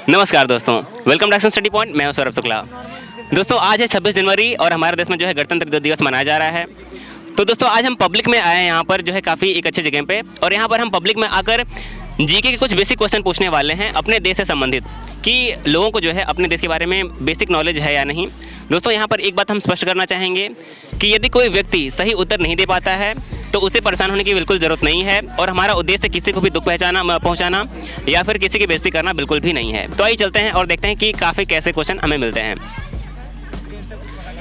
नमस्कार दोस्तों, welcome to action study point. मैं हूं सौरभ शुक्ला। दोस्तों आज है 26 जनवरी और हमारे देश में जो है गणतंत्र दिवस मनाया जा रहा है। तो दोस्तों आज हम पब्लिक में आए हैं यहाँ पर जो है काफ़ी एक अच्छी जगह पे, और यहाँ पर हम पब्लिक में आकर जीके के कुछ बेसिक क्वेश्चन पूछने वाले हैं अपने देश से संबंधित, कि लोगों को जो है अपने देश के बारे में बेसिक नॉलेज है या नहीं। दोस्तों यहाँ पर एक बात हम स्पष्ट करना चाहेंगे कि यदि कोई व्यक्ति सही उत्तर नहीं दे पाता है तो उसे परेशान होने की बिल्कुल ज़रूरत नहीं है, और हमारा उद्देश्य किसी को भी दुख पहुँचाना या फिर किसी की बेइज्जती करना बिल्कुल भी नहीं है। तो आइए चलते हैं और देखते हैं कि काफ़ी कैसे क्वेश्चन हमें मिलते हैं।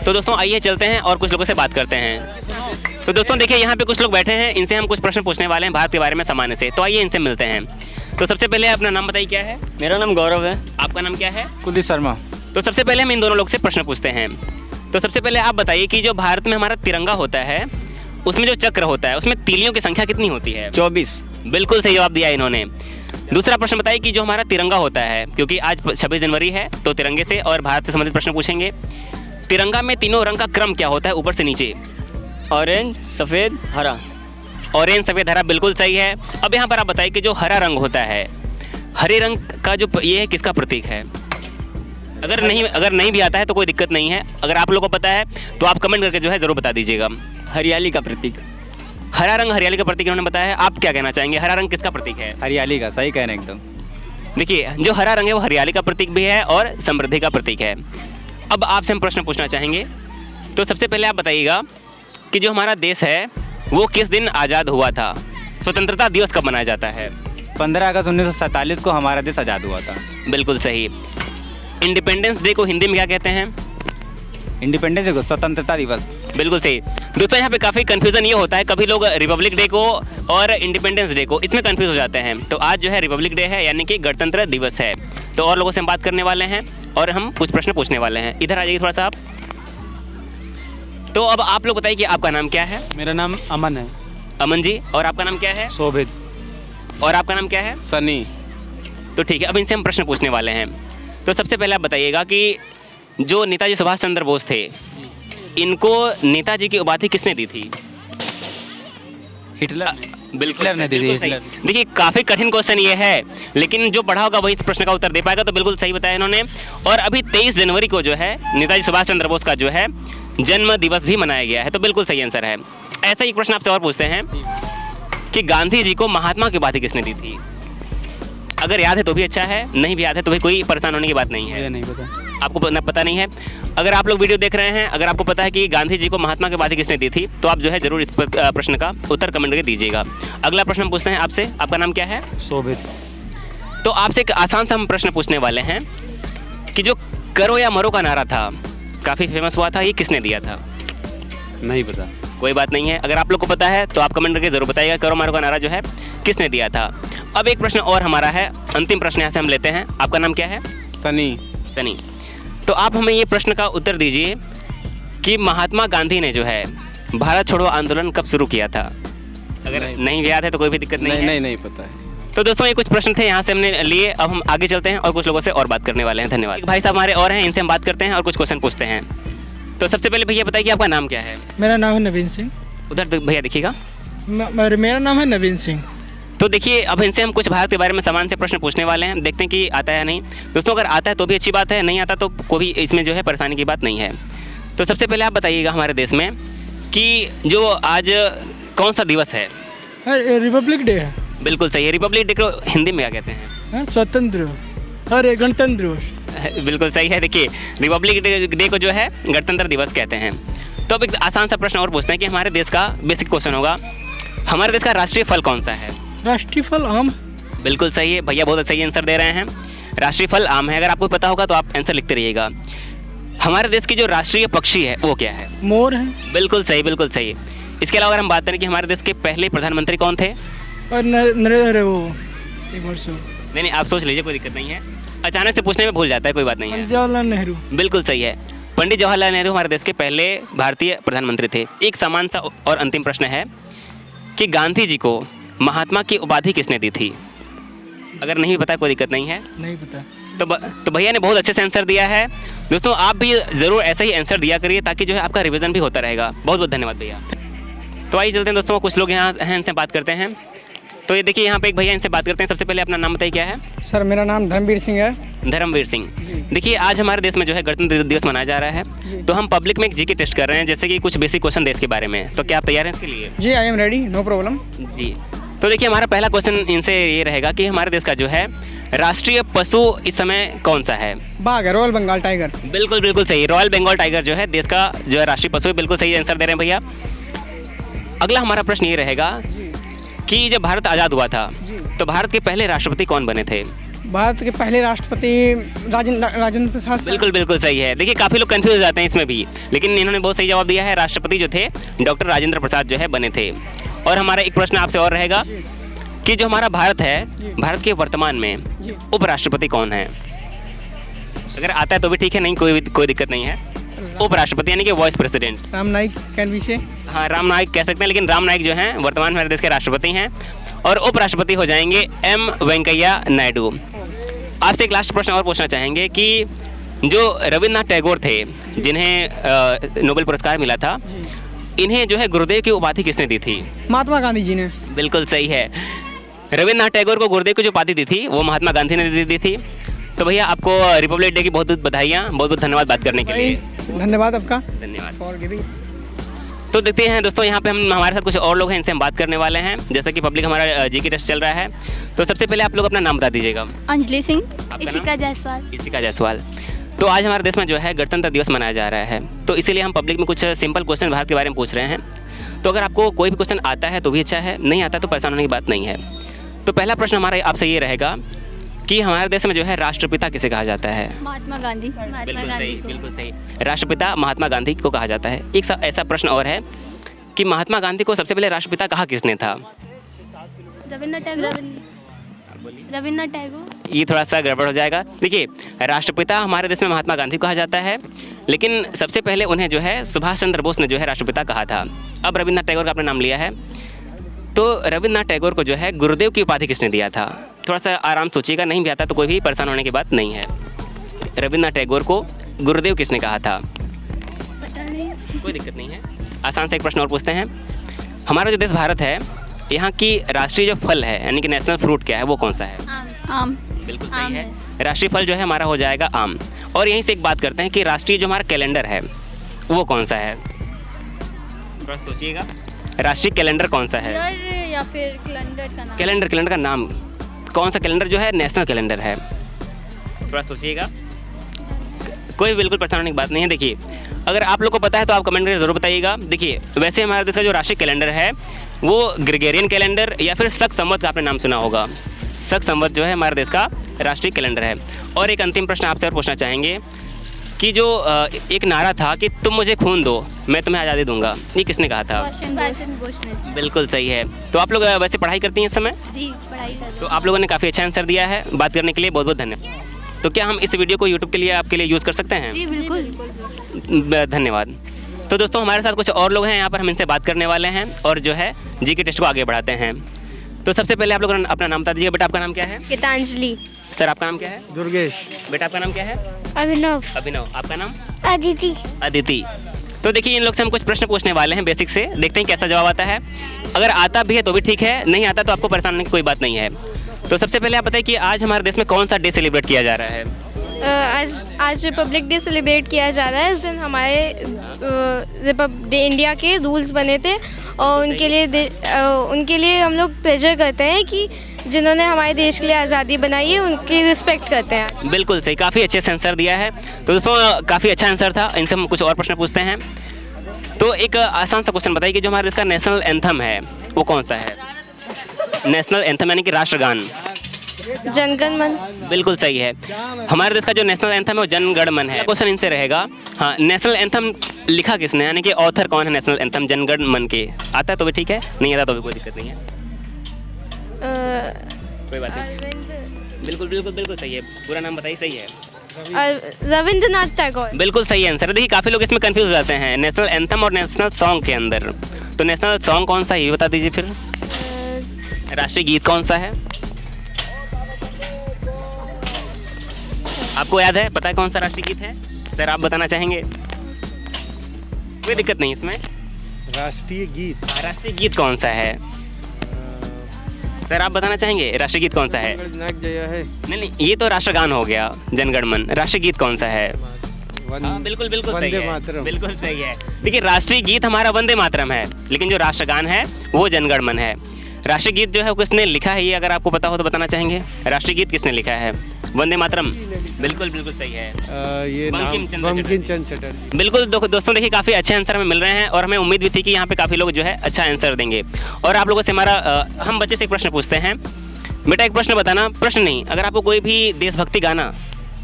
तो दोस्तों आइए चलते हैं और कुछ लोगों से बात करते हैं। तो दोस्तों देखिए यहाँ पे कुछ लोग बैठे हैं, इनसे हम कुछ प्रश्न पूछने वाले हैं भारत के बारे में सामान्य से। तो आइए इनसे मिलते हैं। तो सबसे पहले अपना नाम बताइए, क्या है? मेरा नाम गौरव है। आपका नाम क्या है? कुलदीप शर्मा। तो सबसे पहले हम इन दोनों लोग से प्रश्न पूछते हैं। तो सबसे पहले आप बताइए कि जो भारत में हमारा तिरंगा होता है उसमें जो चक्र होता है उसमें तीलियों की संख्या कितनी होती है? 24। बिल्कुल सही जवाब दिया इन्होंने। दूसरा प्रश्न बताइए कि जो हमारा तिरंगा होता है, क्योंकि आज 26 जनवरी है तो तिरंगे से और भारत से संबंधित प्रश्न पूछेंगे। तिरंगा में तीनों रंग का क्रम क्या होता है ऊपर से नीचे? ऑरेंज, सफ़ेद, हरा। ऑरेंज, सफ़ेद, हरा, बिल्कुल सही है। अब यहाँ पर आप बताइए कि जो हरा रंग होता है, हरे रंग का जो ये है किसका प्रतीक है? अगर नहीं भी आता है तो कोई दिक्कत नहीं है, अगर आप लोगों को पता है तो आप कमेंट करके जो है ज़रूर बता दीजिएगा। हरियाली का प्रतीक। हरा रंग हरियाली का प्रतीक इन्होंने बताया है। आप क्या कहना चाहेंगे, हरा रंग किसका प्रतीक है? हरियाली का। सही कह रहे हैं एकदम। देखिए जो हरा रंग है वो हरियाली का प्रतीक भी है और समृद्धि का प्रतीक है। अब आपसे हम प्रश्न पूछना चाहेंगे। तो सबसे पहले आप बताइएगा कि जो हमारा देश है वो किस दिन आज़ाद हुआ था? स्वतंत्रता दिवस कब मनाया जाता है? 15 अगस्त 1947 को हमारा देश आज़ाद हुआ था। बिल्कुल सही। इंडिपेंडेंस डे को हिंदी में क्या कहते हैं? इंडिपेंडेंस डे को स्वतंत्रता दिवस। बिल्कुल सही। दोस्तों यहाँ पे काफ़ी कन्फ्यूज़न ये होता है, कभी लोग रिपब्लिक डे को और इंडिपेंडेंस डे को इसमें कन्फ्यूज़ हो जाते हैं। तो आज जो है रिपब्लिक डे है, यानी कि गणतंत्र दिवस है। तो और लोगों से हम बात करने वाले हैं और हम कुछ प्रश्न पूछने वाले हैं। इधर आ जाइए थोड़ा सा आप। तो अब आप लोग बताइए कि आपका नाम क्या है? मेरा नाम अमन है। अमन जी। और आपका नाम क्या है? शोभित। और आपका नाम क्या है? सनी। तो ठीक है, अब इनसे हम प्रश्न पूछने वाले हैं। तो सबसे पहले आप बताइएगा कि जो नेताजी सुभाष चंद्र बोस थे, इनको नेताजी की उपाधि किसने दी थी? हिटलर। बिल्कुल ने दी थी। हिटलर। देखिए काफ़ी कठिन क्वेश्चन ये है, लेकिन जो पढ़ा होगा वही इस प्रश्न का उत्तर दे पाएगा। तो बिल्कुल सही बताया इन्होंने। और अभी 23 जनवरी को जो है नेताजी सुभाष चंद्र बोस का जो है जन्म दिवस भी मनाया गया है। तो बिल्कुल सही आंसर है। ऐसा एक प्रश्न आपसे और पूछते हैं कि गांधी जी को महात्मा की उपाधि किसने दी थी? अगर याद है तो भी अच्छा है, नहीं भी याद है तो भी कोई परेशान होने की बात नहीं है। नहीं पता। आपको पता नहीं है? अगर आप लोग वीडियो देख रहे हैं, अगर आपको पता है कि गांधी जी को महात्मा की उपाधि किसने दी थी, तो आप जो है जरूर इस प्रश्न का उत्तर कमेंट करके दीजिएगा। अगला प्रश्न हम पूछते हैं आपसे। आपका नाम क्या है? शोभित। तो आपसे एक आसान सा हम प्रश्न पूछने वाले हैं कि जो करो या मरो का नारा था, काफ़ी फेमस हुआ था, ये किसने दिया था? नहीं पता। कोई बात नहीं है, अगर आप लोग को पता है तो आप कमेंट करके जरूर बताइएगा करो मरो का नारा जो है किसने दिया था। अब एक प्रश्न और हमारा है, अंतिम प्रश्न यहाँ से हम लेते हैं। आपका नाम क्या है? सनी। सनी। तो आप हमें ये प्रश्न का उत्तर दीजिए कि महात्मा गांधी ने जो है भारत छोड़ो आंदोलन कब शुरू किया था? अगर नहीं याद है तो कोई भी दिक्कत नहीं है। नहीं पता है। तो दोस्तों ये कुछ प्रश्न थे यहाँ से हमने लिए। अब हम आगे चलते हैं और कुछ लोगों से और बात करने वाले हैं। धन्यवाद। भाई साहब हमारे और हैं, इनसे हम बात करते हैं और कुछ क्वेश्चन पूछते हैं। तो सबसे पहले भैया बताइए कि आपका नाम क्या है? मेरा नाम है नवीन सिंह। उधर भैया देखिएगा। मेरा नाम है नवीन सिंह। तो देखिए अब इनसे हम कुछ भारत के बारे में सामान से प्रश्न पूछने वाले हैं, देखते हैं कि आता है या नहीं। दोस्तों अगर आता है तो भी अच्छी बात है, नहीं आता तो कोई इसमें जो है परेशानी की बात नहीं है। तो सबसे पहले आप बताइएगा हमारे देश में कि जो आज कौन सा दिवस है? रिपब्लिक डे है। बिल्कुल सही है। रिपब्लिक डे को हिंदी में क्या कहते हैं? स्वतंत्र। अरे गणतंत्र दिवस। बिल्कुल सही है। देखिए रिपब्लिक डे को जो है गणतंत्र दिवस कहते हैं। तो अब एक आसान सा प्रश्न और पूछते हैं कि हमारे देश का बेसिक क्वेश्चन होगा, हमारे देश का राष्ट्रीय फल कौन सा है? राष्ट्रीय फल आम। बिल्कुल सही है, भैया बहुत सही आंसर दे रहे हैं। राष्ट्रीय फल आम है। अगर आपको पता होगा तो आप आंसर लिखते रहिएगा। हमारे देश की जो राष्ट्रीय पक्षी है वो क्या है? मोर है। बिल्कुल सही, बिल्कुल सही। इसके अलावा अगर हम बात करें कि हमारे देश के पहले प्रधानमंत्री कौन थे? और नरेंद्र वो एक वर्ष। नहीं आप सोच लीजिए, कोई दिक्कत नहीं है। अचानक से पूछने में भूल जाता है, कोई बात नहीं है। जवाहरलाल नेहरू। बिल्कुल सही है। पंडित जवाहरलाल नेहरू हमारे देश के पहले भारतीय प्रधानमंत्री थे। एक समान सा और अंतिम प्रश्न है कि गांधी जी को महात्मा की उपाधि किसने दी थी? अगर नहीं पता कोई दिक्कत नहीं है। नहीं पता। तो भैया ने बहुत अच्छे से आंसर दिया है। दोस्तों आप भी ज़रूर ऐसा ही आंसर दिया करिए ताकि जो है आपका रिवीजन भी होता रहेगा। बहुत बहुत धन्यवाद भैया। तो आइए चलते हैं दोस्तों, कुछ लोग यहाँ हैं, इनसे बात करते हैं। तो ये देखिए यहाँ पे एक भैया, इनसे बात करते हैं। सबसे पहले अपना नाम बताइए, क्या है? सर मेरा नाम धर्मवीर सिंह है। धर्मवीर सिंह। देखिए आज हमारे देश में जो है गणतंत्र दिवस मनाया जा रहा है, तो हम पब्लिक में एक जीके टेस्ट कर रहे हैं, जैसे कि कुछ बेसिक क्वेश्चन देश के बारे में। तो क्या आप तैयार हैं इसके लिए? जी I am ready, no problem. जी, तो देखिए हमारा पहला क्वेश्चन इनसे ये रहेगा कि हमारे देश का जो है राष्ट्रीय पशु इस समय कौन सा है? बाघ है, रॉयल बंगाल टाइगर। बिल्कुल बिल्कुल सही, रॉयल बंगाल टाइगर जो है देश का जो है राष्ट्रीय पशु है। बिल्कुल सही आंसर दे रहे हैं भैया। अगला हमारा प्रश्न ये रहेगा कि जब भारत आज़ाद हुआ था तो भारत के पहले राष्ट्रपति कौन बने थे? भारत के पहले राष्ट्रपति राजेंद्र प्रसाद। बिल्कुल बिल्कुल सही है। देखिए काफ़ी लोग कंफ्यूज हो जाते हैं इसमें भी, लेकिन इन्होंने बहुत सही जवाब दिया है। राष्ट्रपति जो थे डॉक्टर राजेंद्र प्रसाद जो है बने थे। और हमारा एक प्रश्न आपसे और रहेगा कि जो हमारा भारत है, भारत के वर्तमान में उपराष्ट्रपति कौन है? अगर आता है तो भी ठीक है, नहीं कोई दिक्कत नहीं है। उपराष्ट्रपति यानी कि vice president. Ram Naik can be से। हाँ, राम नाईक कह सकते हैं, लेकिन राम नाईक जो हैं वर्तमान में हमारे देश के राष्ट्रपति हैं। और उपराष्ट्रपति हो जाएंगे एम वेंकैया नायडू। आपसे एक लास्ट प्रश्न और पूछना चाहेंगे कि जो रविन्द्रनाथ टैगोर थे, जिन्हें नोबेल पुरस्कार मिला था, इन्हें जो है गुरुदेव की उपाधि किसने दी थी? महात्मा गांधी जी ने। बिल्कुल सही है। रविन्द्रनाथ टैगोर को गुरुदेव की जो उपाधि दी थी वो महात्मा गांधी ने दी थी। तो भैया आपको रिपब्लिक डे की बहुत बहुत बधाइयाँ, बहुत बहुत धन्यवाद बात करने के लिए। धन्यवाद आपका। धन्यवाद। For giving. तो देखते हैं दोस्तों, यहाँ पे हमारे साथ कुछ और लोग हैं, इनसे हम बात करने वाले हैं। जैसा कि पब्लिक हमारा जीके टेस्ट चल रहा है, तो सबसे पहले आप लोग अपना नाम बता दीजिएगा। अंजलि सिंह। आपका इशिका जायसवाल। इशिका जायसवाल। तो आज हमारे देश में जो है गणतंत्र दिवस मनाया जा रहा है, तो इसीलिए हम पब्लिक में कुछ सिंपल क्वेश्चन भारत के बारे में पूछ रहे हैं। तो अगर आपको कोई भी क्वेश्चन आता है तो भी अच्छा है, नहीं आता तो परेशान होने की बात नहीं है। तो पहला प्रश्न हमारा आपसे ये रहेगा कि हमारे देश में जो है राष्ट्रपिता किसे कहा जाता है? महात्मा गांधी। बिल्कुल सही, बिल्कुल सही। राष्ट्रपिता महात्मा गांधी को कहा जाता है। एक ऐसा प्रश्न और है कि महात्मा गांधी को सबसे पहले राष्ट्रपिता कहा किसने था? रविन्द्रनाथ टैगोर। ये थोड़ा सा गड़बड़ हो जाएगा। देखिए राष्ट्रपिता हमारे देश में महात्मा गांधी को कहा जाता है, लेकिन सबसे पहले उन्हें जो है सुभाष चंद्र बोस ने जो है राष्ट्रपिता कहा था। अब रविन्द्रनाथ टैगोर का आपने नाम लिया है, तो रविन्द्रनाथ टैगोर को जो है गुरुदेव की उपाधि किसने दिया था? थोड़ा सा आराम सोचिएगा, नहीं भी आता तो कोई भी परेशान होने की बात नहीं है। रविन्द्रनाथ टैगोर को गुरुदेव किसने कहा था? पता नहीं। कोई दिक्कत नहीं है। आसान से एक प्रश्न और पूछते हैं। हमारा जो देश भारत है, यहाँ की राष्ट्रीय जो फल है यानी कि नेशनल फ्रूट क्या है, वो कौन सा है? आम। बिल्कुल आम सही है। राष्ट्रीय फल जो है हमारा हो जाएगा आम। और यहीं से एक बात करते हैं कि राष्ट्रीय जो हमारा कैलेंडर है वो कौन सा है? थोड़ा सोचिएगा, राष्ट्रीय कैलेंडर कौन सा है? या फिर कैलेंडर का नाम? कैलेंडर का नाम कौन सा? कैलेंडर जो है नेशनल कैलेंडर है। थोड़ा सोचिएगा, कोई बिल्कुल परेशान होने की बात नहीं है। देखिए अगर आप लोग को पता है तो आप कमेंट करके ज़रूर बताइएगा। देखिए वैसे हमारे देश का जो राष्ट्रीय कैलेंडर है वो ग्रेगोरियन कैलेंडर या फिर शक संवत का आपने नाम सुना होगा। शक संवत जो है हमारे देश का राष्ट्रीय कैलेंडर है। और एक अंतिम प्रश्न आपसे और पूछना चाहेंगे कि जो एक नारा था कि तुम मुझे खून दो मैं तुम्हें आज़ादी दूंगा, ये किसने कहा था? सुभाष चंद्र बोस ने। बिल्कुल सही है। तो आप लोग वैसे पढ़ाई करती हैं इस समय? जी पढ़ाई कर। तो आप लोगों ने काफ़ी अच्छा आंसर दिया है। बात करने के लिए बहुत बहुत धन्यवाद। तो क्या हम इस वीडियो को यूट्यूब के लिए आपके लिए यूज़ कर सकते हैं? जी बिल्कुल। धन्यवाद। तो दोस्तों हमारे साथ कुछ और लोग हैं यहाँ पर, हम इनसे बात करने वाले हैं और जो है जीके टेस्ट को आगे बढ़ाते हैं। तो सबसे पहले आप लोग अपना नाम बता दीजिए। बेटा आपका नाम क्या है? गीतांजलि। सर आपका नाम क्या है? दुर्गेश। बेटा आपका नाम क्या है? अभिनव। अभिनव। आपका नाम? अदिति। अदिति। तो देखिए इन लोग से हम कुछ प्रश्न पूछने वाले हैं बेसिक से, देखते हैं कैसा जवाब आता है। अगर आता भी है तो भी ठीक है, नहीं आता तो आपको परेशान होने की कोई बात नहीं है। तो सबसे पहले आप बताइए कि आज हमारे देश में कौन सा डे सेलिब्रेट किया जा रहा है? आज रिपब्लिक डे सेलिब्रेट किया जा रहा है। इस दिन हमारे इंडिया के रूल्स बने थे और उनके लिए हम लोग प्लेजर करते हैं कि जिन्होंने हमारे देश के लिए आज़ादी बनाई है उनकी रिस्पेक्ट करते हैं। बिल्कुल सही, काफ़ी अच्छे से आंसर दिया है। तो दोस्तों काफ़ी अच्छा आंसर था। इनसे हम कुछ और प्रश्न पूछते हैं। तो एक आसान सा क्वेश्चन बताइए कि जो हमारे देश का नेशनल एंथम है वो कौन सा है? नेशनल एंथम यानी कि राष्ट्रगान। जनगण मन। बिल्कुल सही है। हमारे देश का जो नेशनल एंथम है वो जनगण मन है। क्वेश्चन इनसे रहेगा, हाँ नेशनल एंथम लिखा किसने, यानी कि ऑथर कौन है नेशनल एंथम जनगण मन के? आता है तो भी ठीक है, नहीं आता तो भी कोई दिक्कत नहीं है, कोई बात नहीं। बिल्कुल बिल्कुल बिल्कुल सही है। पूरा नाम बताइए। सही है, रविंद्रनाथ टैगोर। बिल्कुल सही आंसर है। देखिए काफ़ी लोग इसमें कंफ्यूज हो जाते हैं नेशनल एंथम और नेशनल सॉन्ग के अंदर। तो नेशनल सॉन्ग कौन सा है ये बता दीजिए। फिर राष्ट्रीय गीत कौन सा है आपको याद है? पता है कौन सा राष्ट्रीय गीत है? सर आप बताना चाहेंगे? कोई दिक्कत नहीं इसमें। राष्ट्रीय गीत राष्ट्रीय गीत कौन सा है? सर आप बताना चाहेंगे राष्ट्रगीत कौन सा है? नहीं नहीं, ये तो राष्ट्रगान हो गया, जनगण मन। राष्ट्रगीत कौन सा है? हाँ, बिल्कुल बिल्कुल सही है, बिल्कुल सही है। देखिए राष्ट्रीय गीत हमारा वंदे मातरम है, लेकिन जो राष्ट्रगान है वो जनगण मन है। राष्ट्रीय गीत जो है वो किसने लिखा है, ये अगर आपको पता हो तो बताना चाहेंगे। राष्ट्रीय गीत किसने लिखा है? वंदे मातरम, बिल्कुल बिल्कुल सही है, ये बंकिम चंद्र बंकिम चंद्र चटर्जी। बिल्कुल। दोस्तों देखिए काफ़ी अच्छे आंसर हमें मिल रहे हैं और हमें उम्मीद भी थी कि यहाँ पे काफ़ी लोग जो है अच्छा आंसर देंगे। और आप लोगों से हम बच्चे से एक प्रश्न पूछते हैं। बेटा एक प्रश्न बताना, प्रश्न नहीं, अगर आपको कोई भी देशभक्ति गाना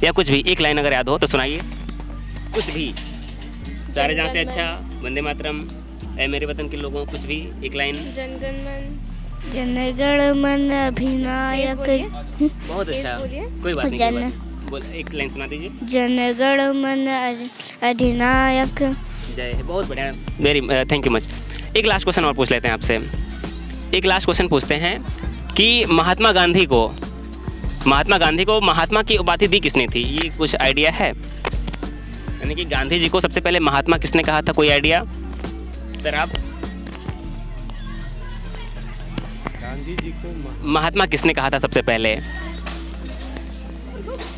या कुछ भी एक लाइन अगर याद हो तो सुनाइए, कुछ भी। सारे जहाँ से अच्छा, वंदे मातरम, ऐ मेरे वतन के लोगों, कुछ भी एक लाइन। जनगण मन, जनगण मन अधिनायक। बहुत अच्छा, बोलिए। कोई बात नहीं, कोई बात नहीं। बोल एक लाइन सुना दीजिए। जनगण मन अधिनायक। जय, बहुत बढ़िया, वेरी थैंक यू मच। एक लास्ट क्वेश्चन और पूछ लेते हैं आपसे। एक लास्ट क्वेश्चन पूछते हैं कि महात्मा गांधी को महात्मा की उपाधि दी किसने थी? ये कुछ आइडिया है? यानी कि गांधी जी को सबसे पहले महात्मा किसने कहा था, कोई आइडिया? सर आप, गांधी जी को महात्मा किसने कहा था सबसे पहले?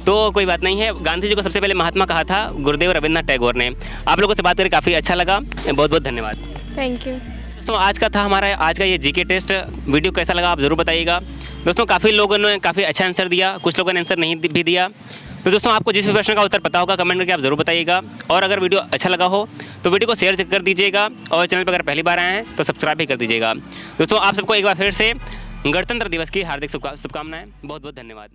तो कोई बात नहीं है, गांधी जी को सबसे पहले महात्मा कहा था गुरुदेव रविंद्रनाथ टैगोर ने। आप लोगों से बात करके काफ़ी अच्छा लगा, बहुत बहुत धन्यवाद। Thank you. दोस्तों आज का था हमारा आज का ये जीके टेस्ट। वीडियो कैसा लगा आप ज़रूर बताइएगा। दोस्तों काफ़ी लोगों ने काफ़ी अच्छा आंसर दिया, कुछ लोगों ने आंसर नहीं भी दिया। तो दोस्तों आपको जिस भी प्रश्न का उत्तर पता होगा कमेंट करके आप ज़रूर बताइएगा। और अगर वीडियो अच्छा लगा हो तो वीडियो को शेयर कर दीजिएगा और चैनल पर अगर पहली बार आए हैं तो सब्सक्राइब भी कर दीजिएगा। दोस्तों आप सबको एक बार फिर से गणतंत्र दिवस की हार्दिक शुभकामनाएं। बहुत बहुत धन्यवाद।